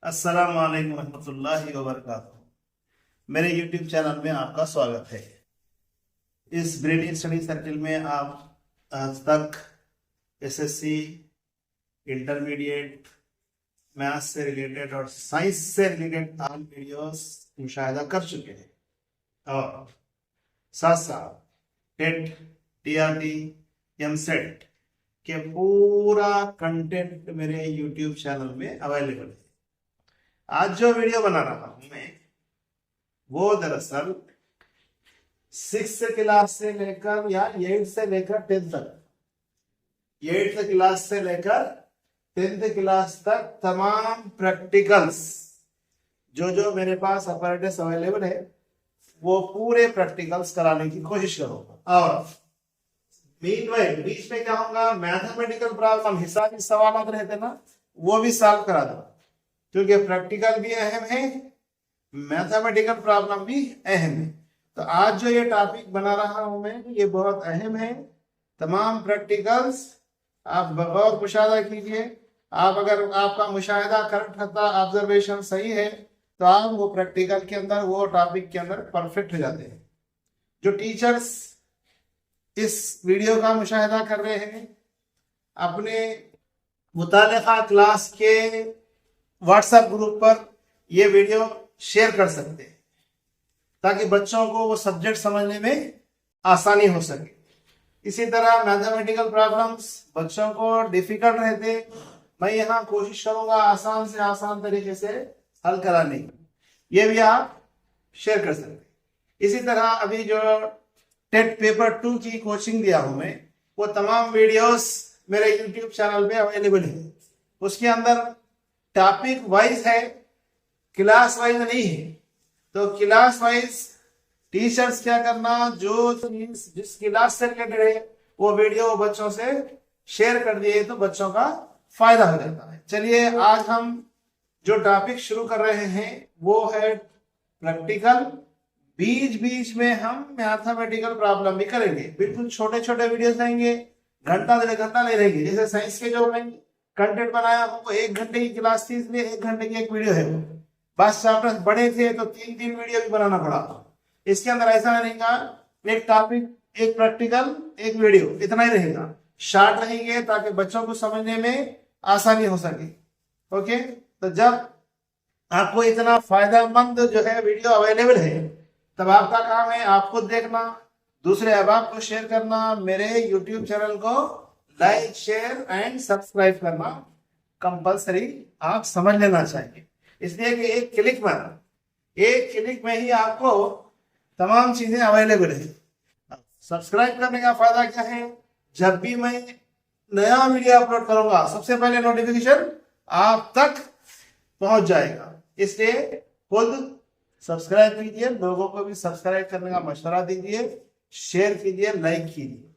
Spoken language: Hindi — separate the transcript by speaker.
Speaker 1: अस्सलाम वालेकुम रहमतुल्लाहि व बरकातुहू। मेरे YouTube चैनल में आपका स्वागत है। इस ब्रेनी स्टडी सर्किल में आप आज तक एसएससी, इंटरमीडिएट, मैथ्स से रिलेटेड और साइंस से रिलेटेड तमाम वीडियोस मुशाहिदा कर चुके हैं और साथ साथ टेट, टीआरटी, एमसेट के पूरा कंटेंट मेरे YouTube चैनल में अवेलेबल है। आज जो वीडियो बना रहा हूं मैं वो दरअसल 6th क्लास से लेकर या 8th से लेकर 10th तक, 8th क्लास से लेकर 10th क्लास तक तमाम प्रैक्टिकल्स जो मेरे पास अपरेटस अवेलेबल है वो पूरे प्रैक्टिकल्स कराने की कोशिश करूंगा। और मीनवाइल बीच में क्या होगा, मैथमेटिकल प्रॉब्लम, हिसाबी सवाल रहते ना, वो भी सॉल्व करा दूंगा क्योंकि प्रैक्टिकल भी अहम है, मैथमेटिकल प्रॉब्लम भी अहम है। तो आज जो ये टॉपिक बना रहा हूं मैं ये बहुत अहम है। तमाम प्रैक्टिकल्स आप बगौर मुशाहिदा कीजिए। आप अगर आपका मुशाहिदा करेक्ट होता, ऑब्जर्वेशन सही है तो आप वो प्रैक्टिकल के अंदर, वो टॉपिक के अंदर परफेक्ट हो जाते हैं। जो टीचर्स इस वीडियो का मुशाहिदा कर रहे हैं अपने मुतालिका क्लास के व्हाट्सएप ग्रुप पर ये वीडियो शेयर कर सकते हैं ताकि बच्चों को वो सब्जेक्ट समझने में आसानी हो सके। इसी तरह मैथमेटिकल प्रॉब्लम्स बच्चों को डिफिकल्ट रहते, मैं यहाँ कोशिश करूंगा आसान से आसान तरीके से हल कराने की, ये भी आप शेयर कर सकते हैं। इसी तरह अभी जो टेट पेपर 2 की कोचिंग दिया हूं मैं, वो तमाम वीडियोस मेरे यूट्यूब चैनल पे अवेलेबल है। उसके अंदर टॉपिक वाइज है, क्लास वाइज नहीं है। तो क्लास वाइज टीचर्स क्या करना, जो चीज जिस क्लास से रिलेटेड है वो वीडियो बच्चों से शेयर कर दिए तो बच्चों का फायदा हो जाता है। चलिए आज हम जो टॉपिक शुरू कर रहे हैं वो है प्रैक्टिकल। बीच बीच में हम मैथमेटिकल प्रॉब्लम भी करेंगे। बिल्कुल छोटे छोटे वीडियोस रहेंगे, घंटा डेढ़ घंटा नहीं रहेंगे। जैसे साइंस के जो मैं कंटेंट बनाया हूं वो 1 घंटे की क्लास थी, इसलिए 1 घंटे की एक वीडियो है। वो बस चैप्टर बड़े थे तो 3 वीडियो भी बनाना पड़ा। इसके अंदर ऐसा रहेगा, एक टॉपिक, एक प्रैक्टिकल, एक वीडियो, इतना ही रहेगा। शॉर्ट रहेंगे ताकि बच्चों को समझने में आसानी हो सके। ओके, तो जब आपको इतना फायदेमंद जो है वीडियो अवेलेबल है तब आपका काम है आपको देखना, दूसरे अहबाब को शेयर करना, मेरे YouTube चैनल को लाइक, शेयर एंड सब्सक्राइब करना कंपलसरी आप समझ लेना चाहिए। इसलिए कि एक क्लिक में ही आपको तमाम चीजें अवेलेबल है। सब्सक्राइब करने का फायदा क्या है, जब भी मैं नया वीडियो अपलोड करूंगा सबसे पहले नोटिफिकेशन आप तक पहुंच जाएगा। इसलिए खुद सब्सक्राइब कीजिए, लोगों को भी सब्सक्राइब करने का मशवरा दीजिए, शेयर कीजिए, लाइक कीजिए।